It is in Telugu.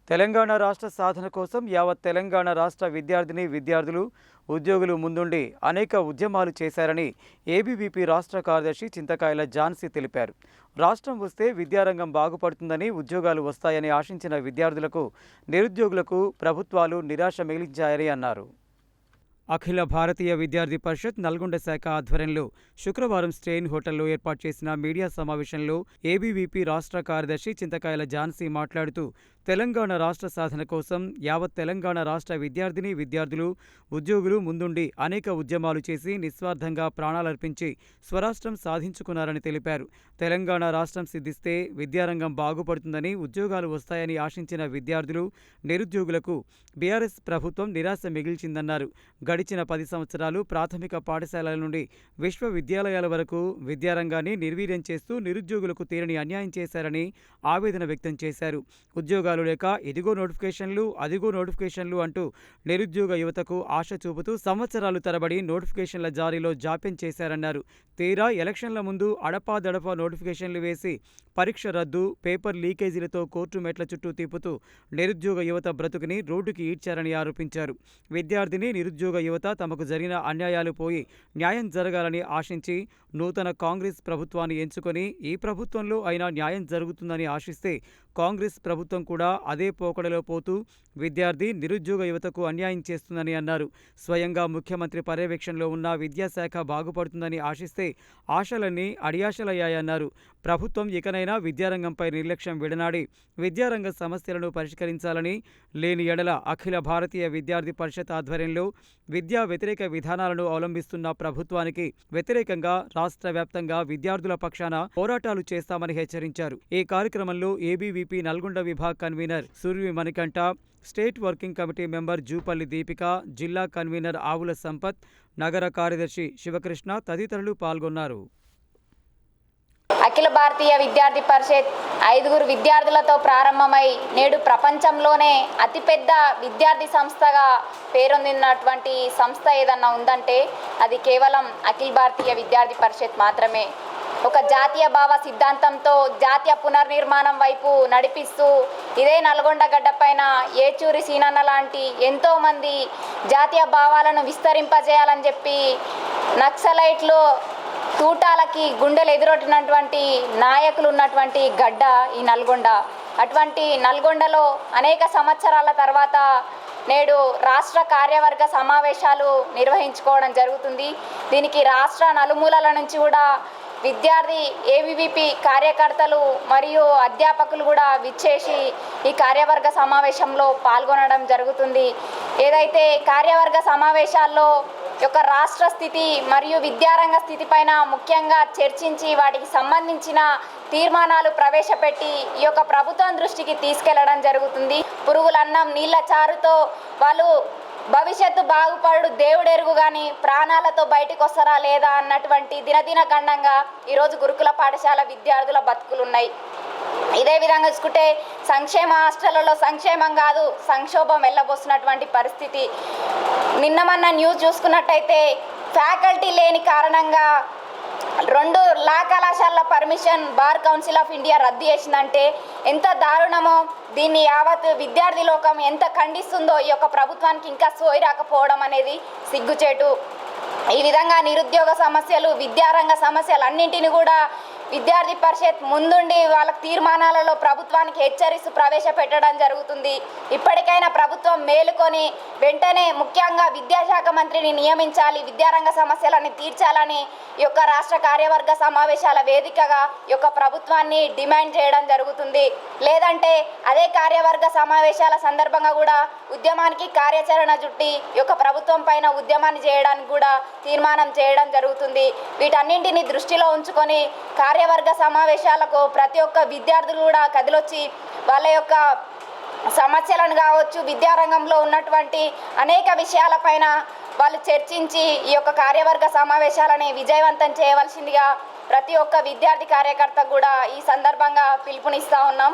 తెలంగాణ రాష్ట్ర సాధన కోసం యావత్ తెలంగాణ రాష్ట్ర విద్యార్థులు ఉద్యోగులు ముందుండి అనేక ఉద్యమాలు చేశారని ఏబీవీపీ రాష్ట్ర కార్యదర్శి చింతకాయల ఝాన్సీ తెలిపారు. రాష్ట్రం వస్తే విద్యారంగం బాగుపడుతుందని, ఉద్యోగాలు వస్తాయని ఆశించిన విద్యార్థులకు, నిరుద్యోగులకు ప్రభుత్వాలు నిరాశ మిగిలించాయని అన్నారు. అఖిల భారతీయ విద్యార్థి పరిషత్ నల్గొండ శాఖ ఆధ్వర్యంలో శుక్రవారం స్టెయిన్ హోటల్లో ఏర్పాటు చేసిన మీడియా సమావేశంలో ఏబీవీపీ రాష్ట్ర కార్యదర్శి చింతకాయల ఝాన్సీ మాట్లాడుతూ, తెలంగాణ రాష్ట్ర సాధన కోసం యావత్ తెలంగాణ రాష్ట్ర విద్యార్థులు ఉద్యోగులు ముందుండి అనేక ఉద్యమాలు చేసి నిస్వార్థంగా ప్రాణాలర్పించి స్వరాష్ట్రం సాధించుకున్నారని తెలిపారు. తెలంగాణ రాష్ట్రం సిద్ధిస్తే విద్యారంగం బాగుపడుతుందని, ఉద్యోగాలు వస్తాయని ఆశించిన విద్యార్థులు, నిరుద్యోగులకు బీఆర్ఎస్ ప్రభుత్వం నిరాశ మిగిల్చిందన్నారు. గడిచిన 10 సంవత్సరాలు ప్రాథమిక పాఠశాలల నుండి విశ్వవిద్యాలయాల వరకు విద్యారంగాన్ని నిర్వీర్యం చేస్తూ నిరుద్యోగులకు తీరని అన్యాయం చేశారని ఆవేదన వ్యక్తం చేశారు. ఉద్యోగాలు లేక ఇదిగో నోటిఫికేషన్లు, అదిగో నోటిఫికేషన్లు అంటూ నిరుద్యోగ యువతకు ఆశ చూపుతూ సంవత్సరాలు తరబడి నోటిఫికేషన్ల జారీలో జాప్యం చేశారన్నారు. తీరా ఎలక్షన్ల ముందు అడపాదడపా నోటిఫికేషన్లు వేసి పరీక్ష రద్దు, పేపర్ లీకేజీలతో కోర్టు మెట్ల చుట్టూ తిప్పుతూ నిరుద్యోగ యువత బ్రతుకుని రోడ్డుకి ఈడ్చారని ఆరోపించారు. విద్యార్థిని, నిరుద్యోగ యువత తమకు జరిగిన అన్యాయాలు పోయి న్యాయం జరగాలని ఆశించి నూతన కాంగ్రెస్ ప్రభుత్వాన్ని ఎంచుకొని ఈ ప్రభుత్వంలో అయినా న్యాయం జరుగుతుందని ఆశిస్తే కాంగ్రెస్ ప్రభుత్వం కూడా అదే పోకడలో పోతూ విద్యార్థి, నిరుద్యోగ యువతకు అన్యాయం చేస్తుందని అన్నారు. స్వయంగా ముఖ్యమంత్రి పర్యవేక్షణలో ఉన్న విద్యాశాఖ బాగుపడుతుందని ఆశిస్తే ఆశలన్నీ అడియాశలయ్యాయన్నారు. ప్రభుత్వం ఇకనైనా విద్యారంగంపై నిర్లక్ష్యం విడనాడి విద్యారంగ సమస్యలను పరిష్కరించాలని, లేని ఎడల అఖిల భారతీయ విద్యార్థి పరిషత్ ఆధ్వర్యంలో విద్యా వ్యతిరేక విధానాలను అవలంబిస్తున్న ప్రభుత్వానికి వ్యతిరేకంగా రాష్ట్ర వ్యాప్తంగా విద్యార్థుల పక్షాన పోరాటాలు చేస్తామని హెచ్చరించారు. ఈ కార్యక్రమంలో ఏబీవీపీ నల్గొండ విభాగ్ convener Survi Manikanta, state working committee member Jupalli Deepika, జిల్లా కన్వీనర్ ఆవుల సంపత్, నగర కార్యదర్శి శివకృష్ణ తదితరులు పాల్గొన్నారు. అఖిల భారతీయ విద్యార్థి పరిషత్ 5 విద్యార్థులతో ప్రారంభమై నేడు ప్రపంచంలోనే అతిపెద్ద విద్యార్థి సంస్థగా పేరొందినటువంటి సంస్థ ఏదన్నా ఉందంటే అది కేవలం అఖిల భారతీయ విద్యార్థి పరిషత్ మాత్రమే. ఒక జాతీయ భావ సిద్ధాంతంతో జాతీయ పునర్నిర్మాణం వైపు నడిపిస్తూ ఇదే నల్గొండ గడ్డపైన ఏచూరి సీనన్న లాంటి ఎంతోమంది జాతీయ భావాలను విస్తరింపజేయాలని చెప్పి నక్సలైట్లు తూటాలకి గుండెలు ఎదురొట్టినటువంటి నాయకులు ఉన్నటువంటి గడ్డ ఈ నల్గొండ. అటువంటి నల్గొండలో అనేక సంవత్సరాల తర్వాత నేడు రాష్ట్ర కార్యవర్గ సమావేశాలు నిర్వహించుకోవడం జరుగుతుంది. దీనికి రాష్ట్ర నలుమూలల నుంచి కూడా విద్యార్థి ఏబీవీపీ కార్యకర్తలు మరియు అధ్యాపకులు కూడా విచ్చేసి ఈ కార్యవర్గ సమావేశంలో పాల్గొనడం జరుగుతుంది. ఏదైతే కార్యవర్గ సమావేశాల్లో యొక్క రాష్ట్ర స్థితి మరియు విద్యారంగ స్థితి పైన ముఖ్యంగా చర్చించి వాటికి సంబంధించిన తీర్మానాలు ప్రవేశపెట్టి ఈ యొక్క ప్రభుత్వం దృష్టికి తీసుకెళ్లడం జరుగుతుంది. పురుగులన్నం నీళ్ల చారుతో వాళ్ళు భవిష్యత్తు బాగుపడు దేవుడెరుగు కానీ ప్రాణాలతో బయటకు వస్తారా లేదా అన్నటువంటి దినదిన గండంగా ఈరోజు గురుకుల పాఠశాల విద్యార్థుల బతుకులున్నాయి. ఇదే విధంగా చూసుకుంటే సంక్షేమ హాస్టళ్లలో సంక్షేమం కాదు సంక్షోభం వెళ్ళబోస్తున్నటువంటి పరిస్థితి. నిన్నమన్న న్యూస్ చూసుకున్నట్టయితే ఫ్యాకల్టీ లేని కారణంగా 2 లా కళాశాలల permission bar council of India రద్దు చేసిందంటే ఎంత దారుణమో, దీన్ని యావత్ విద్యార్థి లోకం ఎంత ఖండిస్తుందో ఈ యొక్క ప్రభుత్వానికి ఇంకా సోయి రాకపోవడం అనేది సిగ్గుచేటు. ఈ విధంగా నిరుద్యోగ సమస్యలు, విద్యారంగ సమస్యలు అన్నింటినీ కూడా విద్యార్థి పరిషత్ ముందుండి వాళ్ళ తీర్మానాలలో ప్రభుత్వానికి హెచ్చరిస్తూ ప్రవేశపెట్టడం జరుగుతుంది. ఇప్పటికైనా ప్రభుత్వం మేలుకొని వెంటనే ముఖ్యంగా విద్యాశాఖ మంత్రిని నియమించాలి, విద్యారంగ సమస్యలని తీర్చాలని ఈ యొక్క రాష్ట్ర కార్యవర్గ సమావేశాల వేదికగా ఈ యొక్క ప్రభుత్వాన్ని డిమాండ్ చేయడం జరుగుతుంది. లేదంటే అదే కార్యవర్గ సమావేశాల సందర్భంగా కూడా ఉద్యమానికి కార్యాచరణ చుట్టి ఈ యొక్క ప్రభుత్వం పైన ఉద్యమాన్ని చేయడానికి కూడా తీర్మానం చేయడం జరుగుతుంది. వీటన్నింటినీ దృష్టిలో ఉంచుకొని కార్యవర్గ సమావేశాలకు ప్రతి ఒక్క విద్యార్థులు కూడా కదిలొచ్చి వాళ్ళ యొక్క సమస్యలను కావచ్చు, విద్యారంగంలో ఉన్నటువంటి అనేక విషయాలపైన వాళ్ళు చర్చించి ఈ యొక్క కార్యవర్గ సమావేశాలని విజయవంతం చేయవలసిందిగా ప్రతి ఒక్క విద్యార్థి కార్యకర్త కూడా ఈ సందర్భంగా పిలుపునిస్తా ఉన్నాం.